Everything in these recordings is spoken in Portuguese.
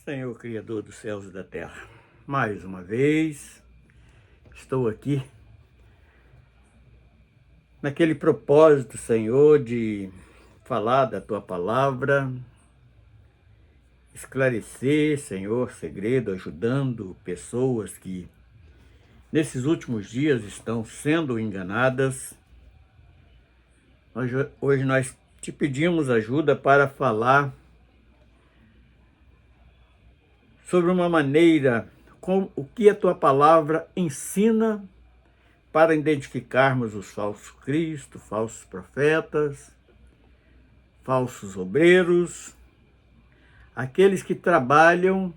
Senhor Criador dos céus e da terra, mais uma vez estou aqui naquele propósito, Senhor, de falar da Tua palavra, esclarecer, Senhor, segredo, ajudando pessoas que nesses últimos dias estão sendo enganadas. Hoje nós te pedimos ajuda para falar sobre uma maneira, com o que a Tua palavra ensina para identificarmos os falsos cristos, falsos profetas, falsos obreiros, aqueles que trabalham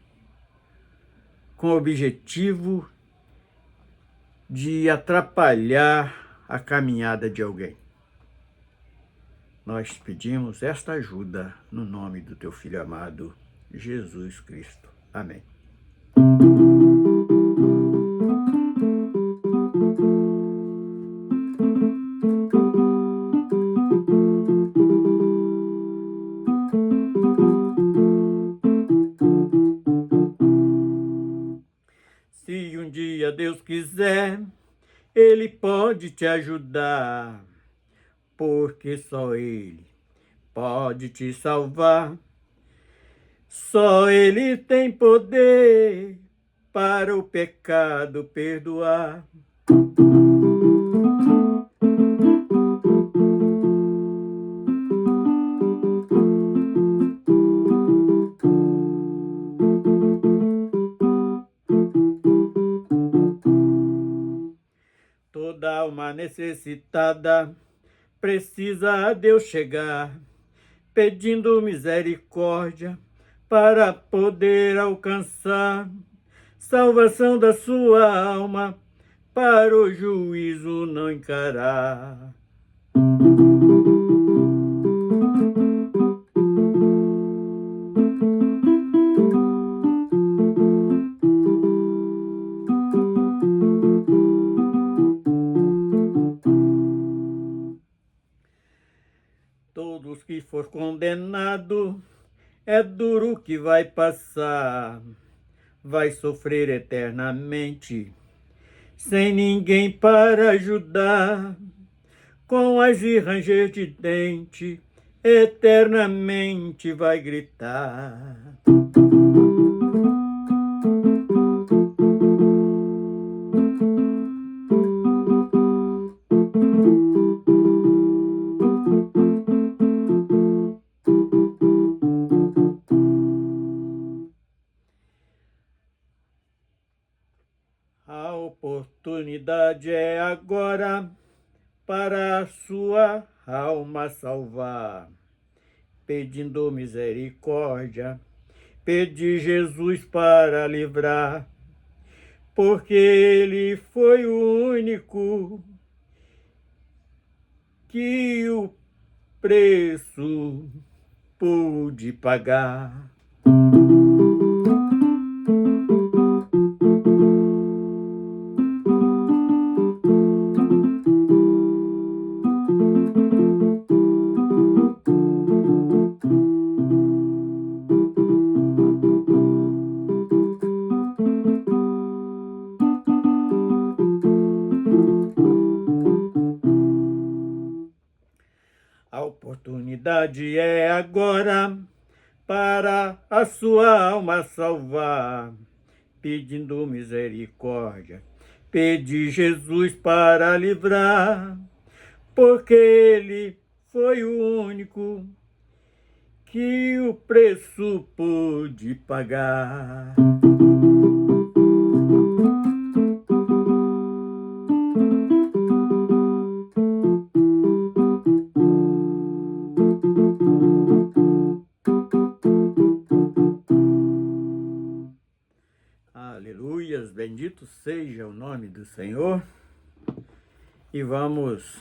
com o objetivo de atrapalhar a caminhada de alguém. Nós te pedimos esta ajuda no nome do Teu Filho amado, Jesus Cristo. Amém. Se um dia Deus quiser, Ele pode te ajudar, porque só Ele pode te salvar. Só Ele tem poder para o pecado perdoar. Toda alma necessitada precisa a Deus chegar, pedindo misericórdia para poder alcançar salvação da sua alma, para o juízo não encarar. Todos que for condenado, é duro que vai passar, vai sofrer eternamente, sem ninguém para ajudar, com as e ranger de dente, eternamente vai gritar. A oportunidade é agora para a sua alma salvar, pedindo misericórdia, pedi Jesus para livrar, porque Ele foi o único que o preço pôde pagar. A oportunidade é agora para a sua alma salvar, pedindo misericórdia, pedi Jesus para livrar, porque Ele foi o único que o preço pôde pagar. Aleluias, bendito seja o nome do Senhor. E vamos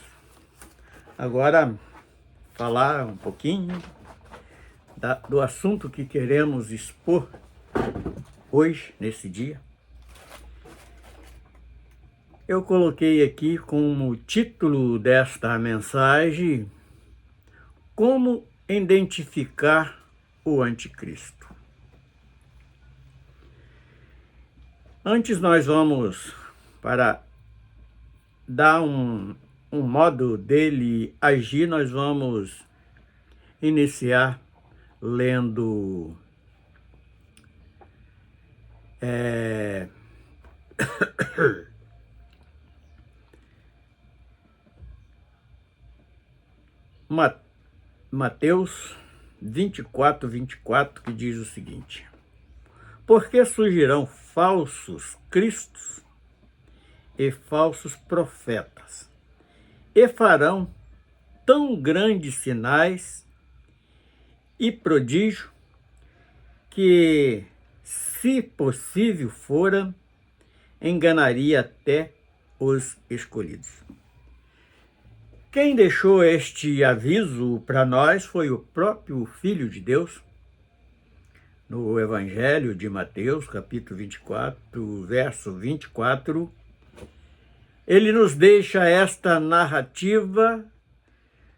agora falar um pouquinho do assunto que queremos expor hoje, nesse dia. Eu coloquei aqui como título desta mensagem: como identificar o anticristo. Antes nós vamos, para dar um modo dele agir, nós vamos iniciar lendo Mateus 24, que diz o seguinte: porque surgirão falsos cristos e falsos profetas, e farão tão grandes sinais e prodígio que, se possível fora, enganaria até os escolhidos. Quem deixou este aviso para nós foi o próprio Filho de Deus, no Evangelho de Mateus, capítulo 24, verso 24. Ele nos deixa esta narrativa,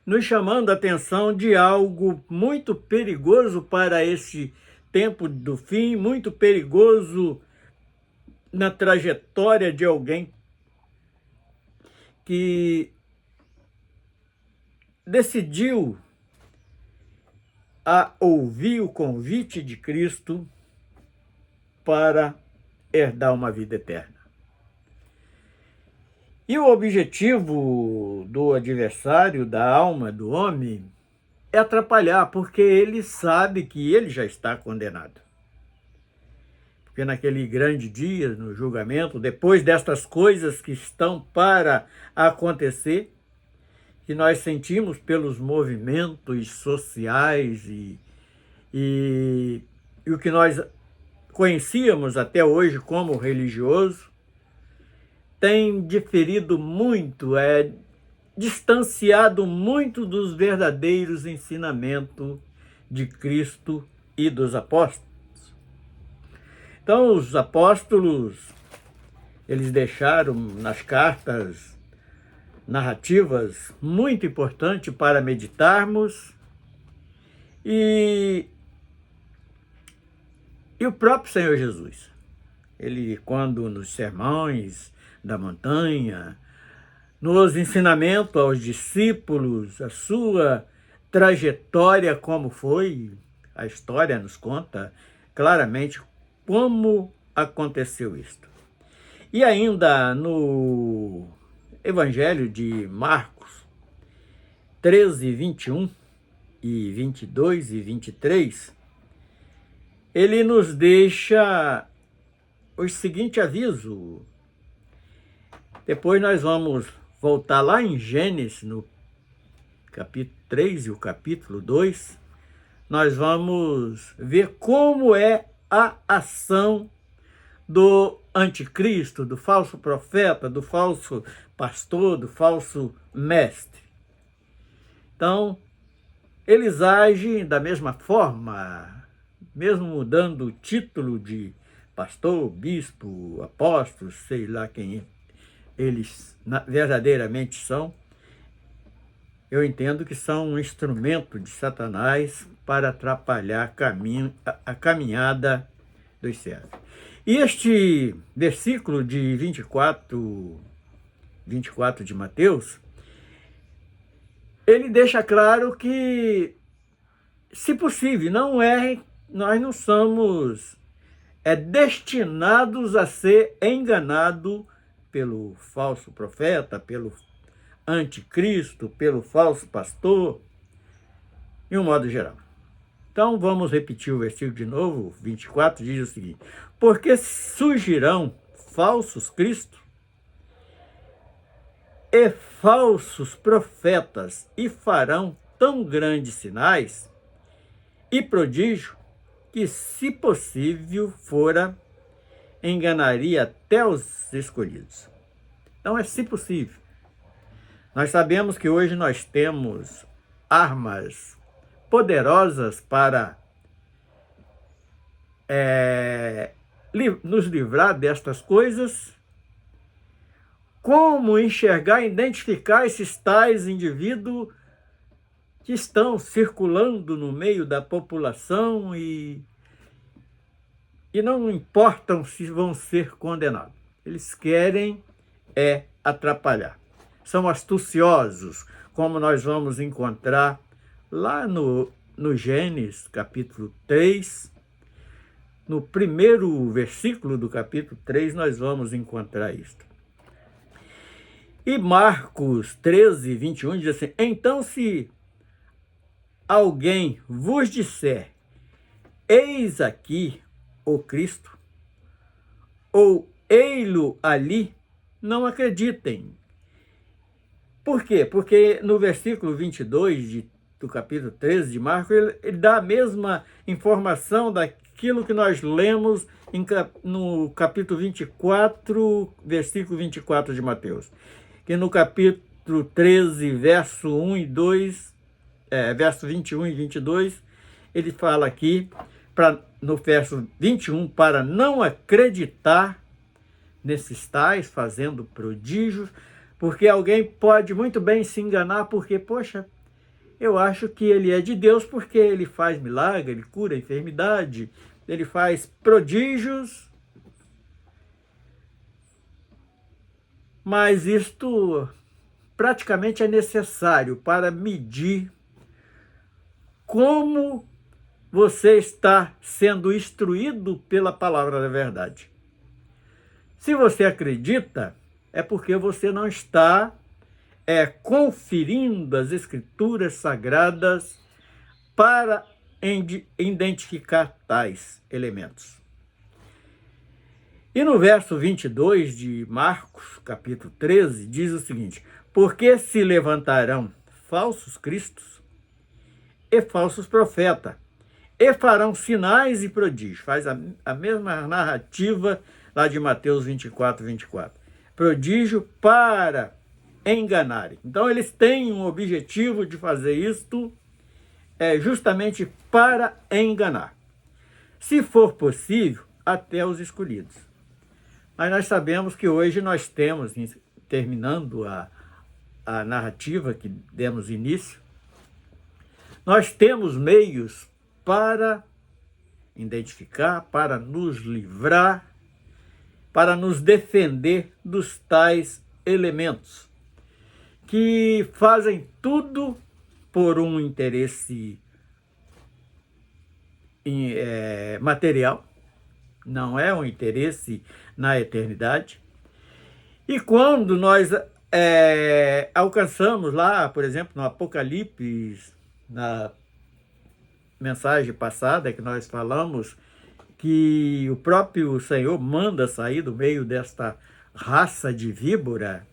nos chamando a atenção de algo muito perigoso para esse tempo do fim, muito perigoso na trajetória de alguém que decidiu a ouvir o convite de Cristo para herdar uma vida eterna. E o objetivo do adversário da alma do homem é atrapalhar, porque ele sabe que ele já está condenado. Porque naquele grande dia, no julgamento, depois destas coisas que estão para acontecer, que nós sentimos pelos movimentos sociais e o que nós conhecíamos até hoje como religioso, tem diferido muito, distanciado muito dos verdadeiros ensinamentos de Cristo e dos apóstolos. Então, os apóstolos, eles deixaram nas cartas narrativas muito importantes para meditarmos, e o próprio Senhor Jesus, ele, quando nos sermões da montanha, nos ensinamentos aos discípulos, a sua trajetória, como foi, a história nos conta claramente como aconteceu isto. E ainda no Evangelho de Marcos 13, 21 e 22 e 23, ele nos deixa o seguinte aviso. Depois nós vamos voltar lá em Gênesis, no capítulo 3 e o capítulo 2, nós vamos ver como é a ação do anticristo, do falso profeta, do falso pastor, do falso mestre. Então, eles agem da mesma forma, mesmo mudando o título de pastor, bispo, apóstolo, sei lá quem eles verdadeiramente são. Eu entendo que são um instrumento de Satanás para atrapalhar a caminhada dos servos. E este versículo de 24 de Mateus, ele deixa claro que, se possível, nós não somos destinados a ser enganados pelo falso profeta, pelo anticristo, pelo falso pastor, de um modo geral. Então, vamos repetir o versículo de novo. 24 diz o seguinte: porque surgirão falsos cristos e falsos profetas, e farão tão grandes sinais e prodígio que, se possível fora, enganaria até os escolhidos. Então, se possível. Nós sabemos que hoje nós temos armas poderosas para nos livrar destas coisas. Como enxergar, identificar esses tais indivíduos que estão circulando no meio da população e e não importam se vão ser condenados. Eles querem atrapalhar. São astuciosos, como nós vamos encontrar lá no Gênesis, capítulo 3, no primeiro versículo do capítulo 3, nós vamos encontrar isto. E Marcos 13, 21 diz assim: então, se alguém vos disser, eis aqui o Cristo, ou ei-lo ali, não acreditem. Por quê? Porque no versículo 22 do capítulo 13 de Marcos, ele dá a mesma informação daquilo que nós lemos no capítulo 24, versículo 24 de Mateus. Que no capítulo 13, verso 1 e 2, verso 21 e 22, ele fala aqui, no verso 21, para não acreditar nesses tais, fazendo prodígios, porque alguém pode muito bem se enganar, porque, poxa, eu acho que ele é de Deus porque ele faz milagre, ele cura a enfermidade, ele faz prodígios, mas isto praticamente é necessário para medir como você está sendo instruído pela palavra da verdade. Se você acredita, é porque você não está conferindo as escrituras sagradas para identificar tais elementos. E no verso 22 de Marcos, capítulo 13, diz o seguinte: porque se levantarão falsos cristos e falsos profetas, e farão sinais e prodígios. Faz a mesma narrativa lá de Mateus 24, 24. Prodígio para enganarem. Então, eles têm um objetivo de fazer isto justamente para enganar. Se for possível, até os escolhidos. Mas nós sabemos que hoje nós temos, terminando a narrativa que demos início, nós temos meios para identificar, para nos livrar, para nos defender dos tais elementos que fazem tudo por um interesse material, não é um interesse na eternidade. E quando nós alcançamos lá, por exemplo, no Apocalipse, na mensagem passada que nós falamos, que o próprio Senhor manda sair do meio desta raça de víbora,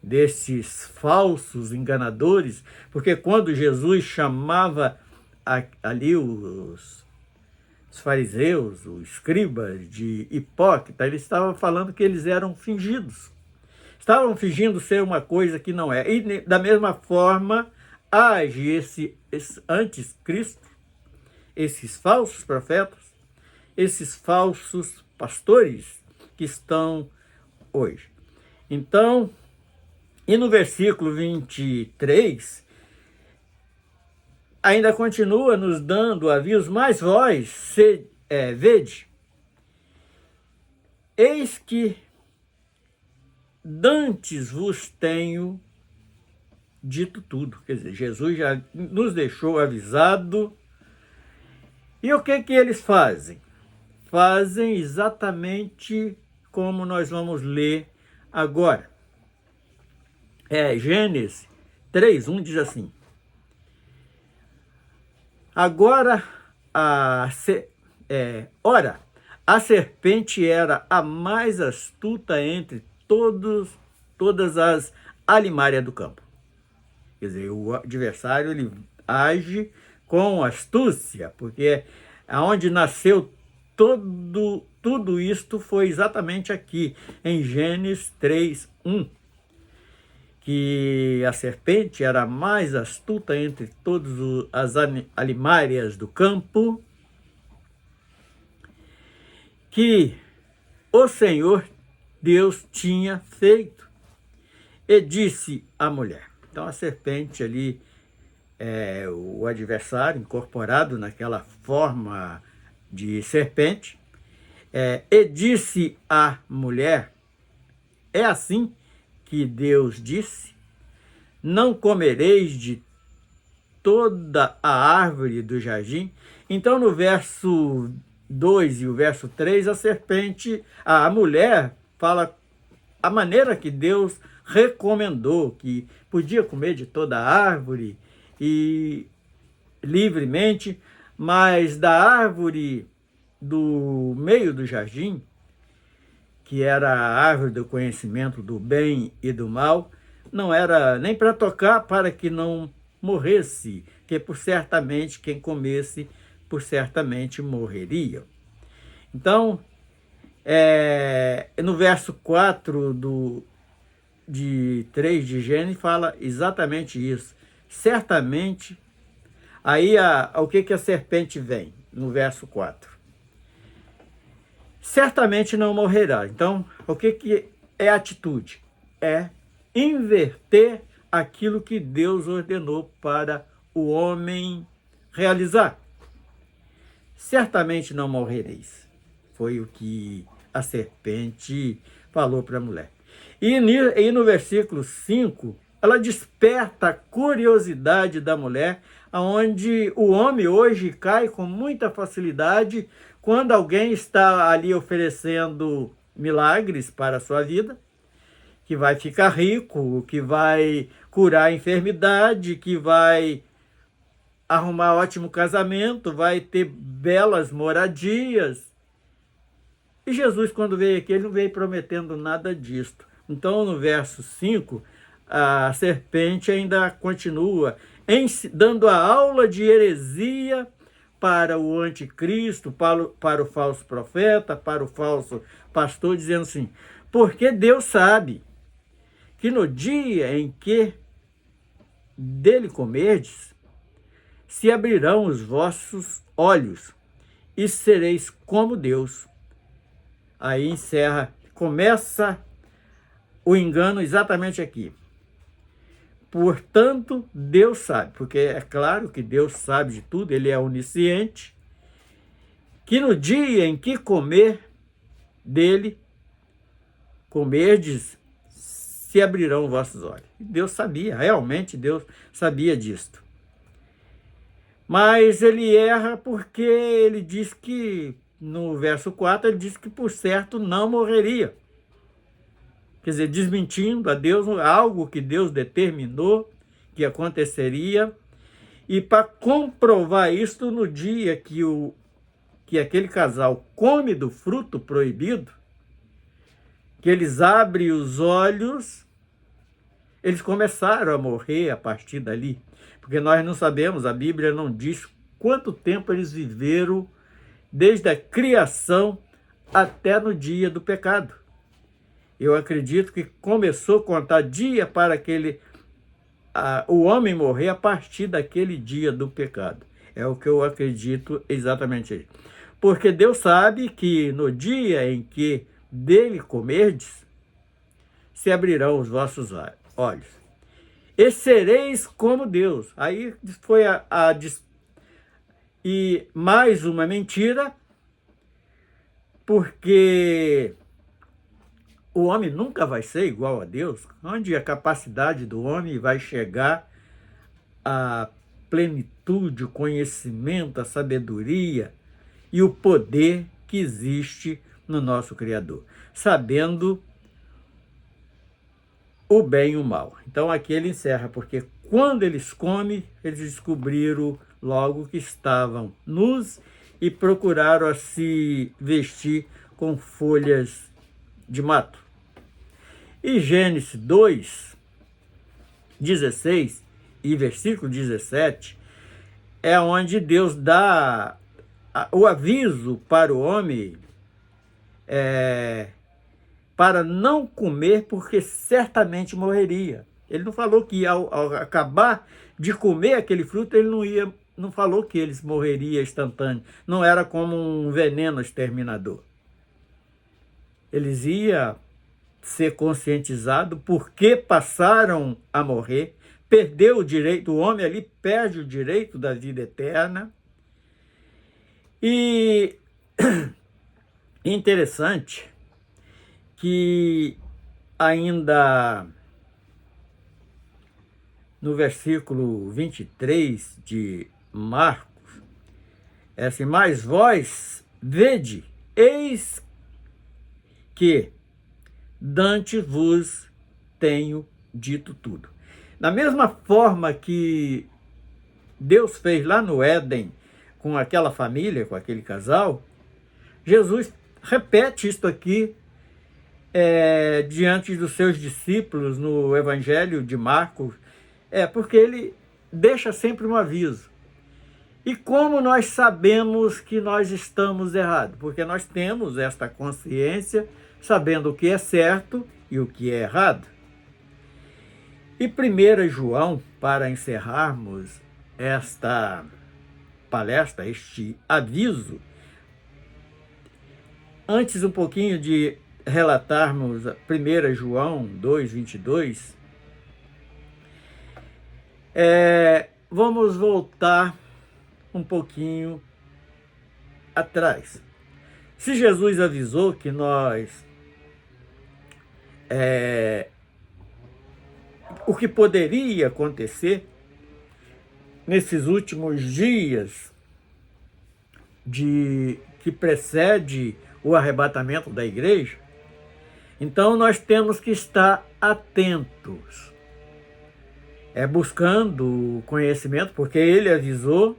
desses falsos enganadores, porque quando Jesus chamava ali os fariseus, os escribas de hipócrita, ele estava falando que eles eram fingidos. Estavam fingindo ser uma coisa que não é. E da mesma forma, age esse anticristo, esses falsos profetas, esses falsos pastores que estão hoje. Então, e no versículo 23, ainda continua nos dando avisos, mas vós, vede, eis que dantes vos tenho dito tudo. Quer dizer, Jesus já nos deixou avisado. E o que eles fazem? Fazem exatamente como nós vamos ler agora. Gênesis 3:1 diz assim: agora, ora, a serpente era a mais astuta entre todas as alimárias do campo. Quer dizer, o adversário ele age com astúcia, porque aonde nasceu tudo isto foi exatamente aqui, em Gênesis 3:1, que a serpente era a mais astuta entre todas as alimárias do campo, que o Senhor Deus tinha feito, e disse à mulher. Então a serpente ali, o adversário incorporado naquela forma de serpente, E disse à mulher, é assim que Deus disse, não comereis de toda a árvore do jardim. Então, no verso 2 e o verso 3, a serpente, a mulher fala a maneira que Deus recomendou, que podia comer de toda a árvore e livremente, mas da árvore do meio do jardim, que era a árvore do conhecimento do bem e do mal, não era nem para tocar, para que não morresse, que por certamente quem comesse, por certamente morreria. Então, no verso 4 de 3 de Gênesis fala exatamente isso. Certamente, aí o que a serpente vem? No verso 4. Certamente não morrerá. Então, o que é a atitude? É inverter aquilo que Deus ordenou para o homem realizar. Certamente não morrereis. Foi o que a serpente falou para a mulher. E no versículo 5, ela desperta a curiosidade da mulher, onde o homem hoje cai com muita facilidade quando alguém está ali oferecendo milagres para a sua vida, que vai ficar rico, que vai curar a enfermidade, que vai arrumar ótimo casamento, vai ter belas moradias. E Jesus, quando veio aqui, ele não veio prometendo nada disto. Então, no verso 5, a serpente ainda continua dando a aula de heresia para o anticristo, para o falso profeta, para o falso pastor, dizendo assim, porque Deus sabe que no dia em que dele comerdes, se abrirão os vossos olhos e sereis como Deus. Aí começa o engano exatamente aqui. Portanto, Deus sabe, porque é claro que Deus sabe de tudo, ele é onisciente, que no dia em que comerdes, se abrirão vossos olhos. Deus sabia, realmente Deus sabia disto. Mas ele erra porque ele diz que, no verso 4, ele diz que por certo não morreria. Quer dizer, desmentindo a Deus algo que Deus determinou que aconteceria. E para comprovar isso, no dia que aquele casal come do fruto proibido, que eles abrem os olhos, eles começaram a morrer a partir dali. Porque nós não sabemos, a Bíblia não diz quanto tempo eles viveram desde a criação até no dia do pecado. Eu acredito que começou a contar dia para o homem morrer a partir daquele dia do pecado. É o que eu acredito exatamente aí. Porque Deus sabe que no dia em que dele comerdes, se abrirão os vossos olhos. E sereis como Deus. Aí foi e mais uma mentira, porque o homem nunca vai ser igual a Deus. Onde a capacidade do homem vai chegar à plenitude, o conhecimento, a sabedoria e o poder que existe no nosso Criador, sabendo o bem e o mal. Então aqui ele encerra, porque quando eles comem, eles descobriram logo que estavam nus e procuraram a se vestir com folhas de mato. E Gênesis 2, 16 e versículo 17 é onde Deus dá o aviso para o homem para não comer, porque certamente morreria. Ele não falou que ao acabar de comer aquele fruto, ele não falou que eles morreriam instantâneo. Não era como um veneno exterminador. Eles iam ser conscientizados porque passaram a morrer, perdeu o direito, o homem ali perde o direito da vida eterna. E Interessante que ainda no versículo 23 de Marcos, é assim: mas vós vede, eis que dantes vos tenho dito tudo. Da mesma forma que Deus fez lá no Éden com aquela família, com aquele casal, Jesus repete isto aqui diante dos seus discípulos no Evangelho de Marcos, porque ele deixa sempre um aviso. E como nós sabemos que nós estamos errados? Porque nós temos esta consciência, sabendo o que é certo e o que é errado. E 1 João, para encerrarmos esta palestra, este aviso, antes um pouquinho de relatarmos 1 João 2:22, vamos voltar um pouquinho atrás. Se Jesus avisou que nós o que poderia acontecer nesses últimos dias que precede o arrebatamento da igreja, então nós temos que estar atentos, buscando conhecimento, porque ele avisou,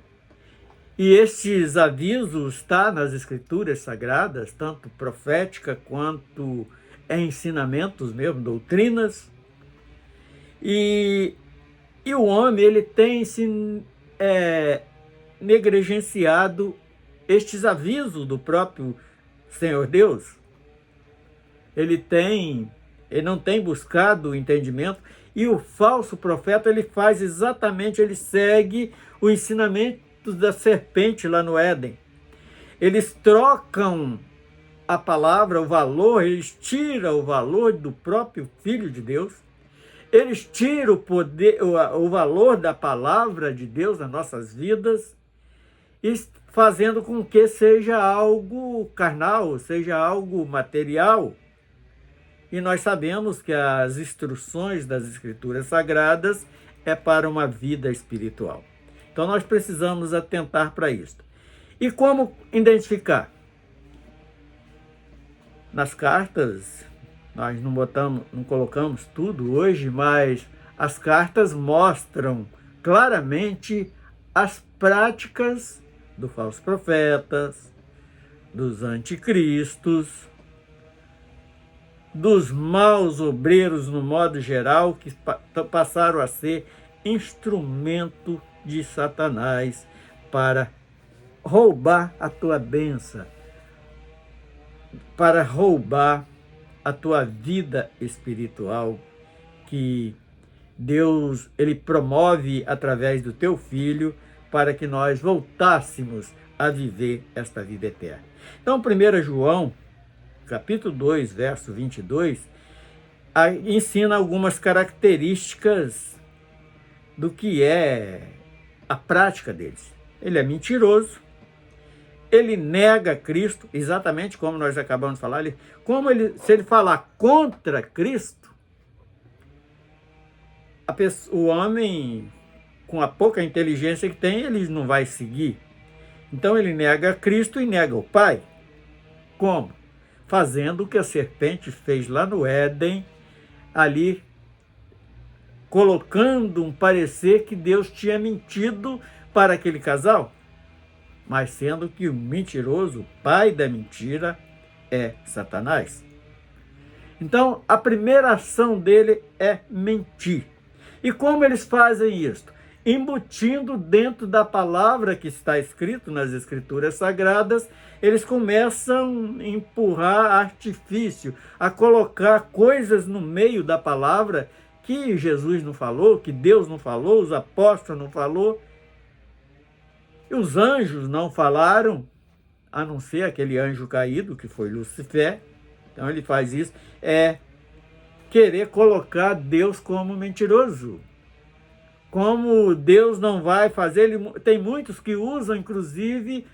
e estes avisos estão nas Escrituras Sagradas, tanto profética quanto ensinamentos mesmo, doutrinas. E o homem ele tem se negligenciado estes avisos do próprio Senhor Deus. Ele não tem buscado o entendimento, e o falso profeta ele faz exatamente, ele segue o ensinamento da serpente lá no Éden. Eles trocam a palavra, o valor, eles tiram o valor do próprio Filho de Deus, eles tiram o poder, o valor da palavra de Deus nas nossas vidas, fazendo com que seja algo carnal, seja algo material. E nós sabemos que as instruções das Escrituras Sagradas é para uma vida espiritual. Então nós precisamos atentar para isso. E como identificar? Nas cartas, nós não colocamos tudo hoje, mas as cartas mostram claramente as práticas dos falsos profetas, dos anticristos, dos maus obreiros no modo geral, que passaram a ser instrumento de Satanás para roubar a tua bênção, para roubar a tua vida espiritual, que Deus ele promove através do teu Filho, para que nós voltássemos a viver esta vida eterna. Então, 1 João, capítulo 2, verso 22, ensina algumas características do que é a prática deles. Ele é mentiroso, ele nega Cristo, exatamente como nós acabamos de falar. Se ele falar contra Cristo, o homem, com a pouca inteligência que tem, ele não vai seguir. Então ele nega Cristo e nega o Pai. Como? Fazendo o que a serpente fez lá no Éden, ali colocando um parecer que Deus tinha mentido para aquele casal, mas sendo que o mentiroso, o pai da mentira, é Satanás. Então, a primeira ação dele é mentir. E como eles fazem isso? Embutindo dentro da palavra que está escrito nas Escrituras Sagradas, eles começam a empurrar artifício, a colocar coisas no meio da palavra que Jesus não falou, que Deus não falou, os apóstolos não falou, e os anjos não falaram, a não ser aquele anjo caído, que foi Lucifer. Então ele faz isso, querer colocar Deus como mentiroso. Como Deus não vai fazer, tem muitos que usam, inclusive,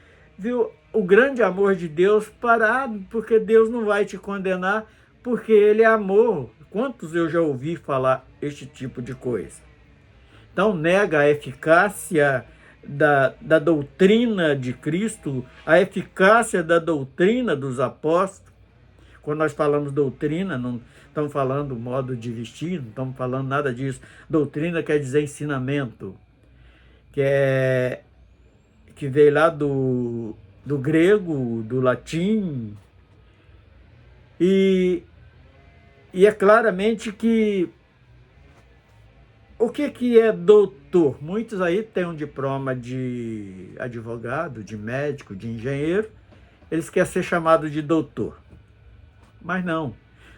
o grande amor de Deus parado, porque Deus não vai te condenar, porque Ele é amor. Quantos eu já ouvi falar este tipo de coisa? Então, nega a eficácia da doutrina de Cristo, a eficácia da doutrina dos apóstolos. Quando nós falamos doutrina, não estamos falando modo de vestir, não estamos falando nada disso. Doutrina quer dizer ensinamento, que veio lá do grego, do latim, e é claramente que o que é doutor? Muitos aí têm um diploma de advogado, de médico, de engenheiro, eles querem ser chamados de doutor. Mas não.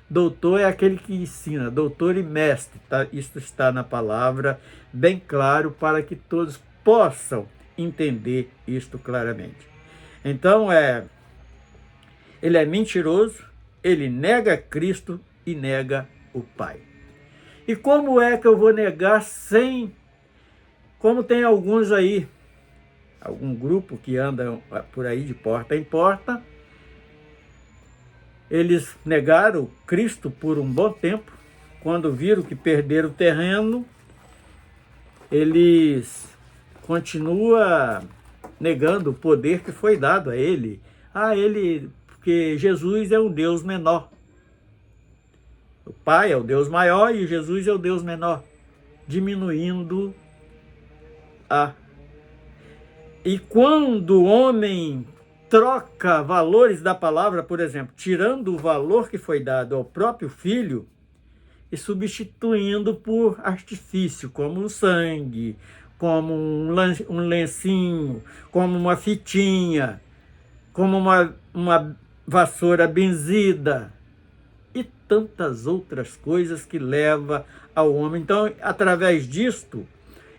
Doutor é aquele que ensina, doutor e mestre. Tá? Isso está na palavra, bem claro, para que todos possam entender isto claramente. Então, ele é mentiroso, ele nega Cristo e nega o Pai. E como é que eu vou negar sem... Como tem alguns aí, algum grupo que anda por aí de porta em porta, eles negaram Cristo por um bom tempo. Quando viram que perderam o terreno, eles continuam negando o poder que foi dado a ele. Porque Jesus é um Deus menor. O Pai é o Deus maior e Jesus é o Deus menor, diminuindo E quando o homem troca valores da palavra, por exemplo, tirando o valor que foi dado ao próprio filho e substituindo por artifício, como o sangue, como um lencinho, como uma fitinha, como uma vassoura benzida e tantas outras coisas que leva ao homem. Então, através disto,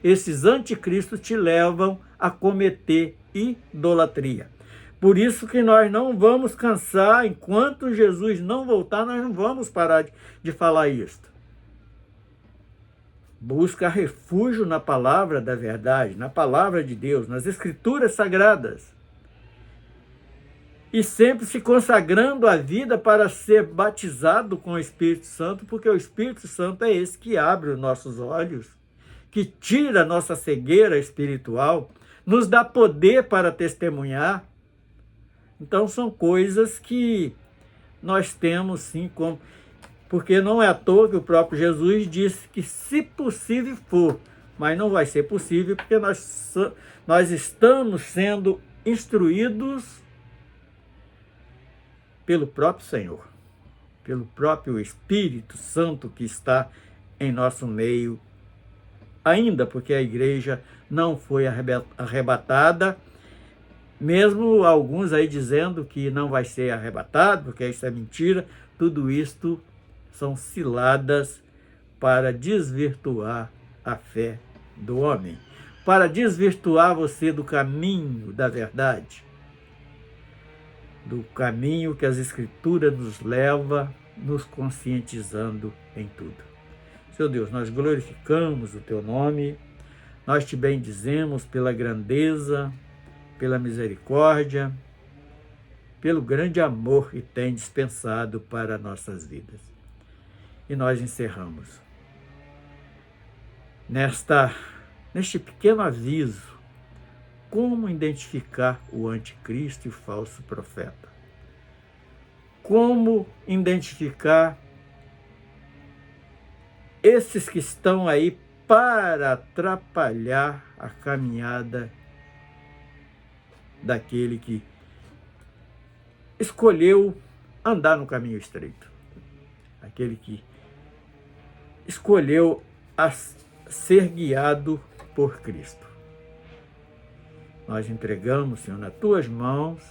esses anticristos te levam a cometer idolatria. Por isso que nós não vamos cansar, enquanto Jesus não voltar, nós não vamos parar de falar isto. Busca refúgio na palavra da verdade, na palavra de Deus, nas escrituras sagradas. E sempre se consagrando a vida para ser batizado com o Espírito Santo, porque o Espírito Santo é esse que abre os nossos olhos, que tira a nossa cegueira espiritual, nos dá poder para testemunhar. Então são coisas que nós temos sim, porque não é à toa que o próprio Jesus disse que se possível for, mas não vai ser possível porque nós estamos sendo instruídos pelo próprio Senhor, pelo próprio Espírito Santo que está em nosso meio, ainda porque a igreja não foi arrebatada, mesmo alguns aí dizendo que não vai ser arrebatado, porque isso é mentira. Tudo isto são ciladas para desvirtuar a fé do homem, para desvirtuar você do caminho da verdade, do caminho que as Escrituras nos leva, nos conscientizando em tudo. Senhor Deus, nós glorificamos o Teu nome, nós Te bendizemos pela grandeza, pela misericórdia, pelo grande amor que tem dispensado para nossas vidas. E nós encerramos neste pequeno aviso, como identificar o anticristo e o falso profeta. Como identificar esses que estão aí para atrapalhar a caminhada daquele que escolheu andar no caminho estreito. Aquele que escolheu ser guiado por Cristo. Nós entregamos, Senhor, nas Tuas mãos,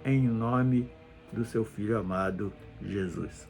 em nome do Seu Filho amado, Jesus.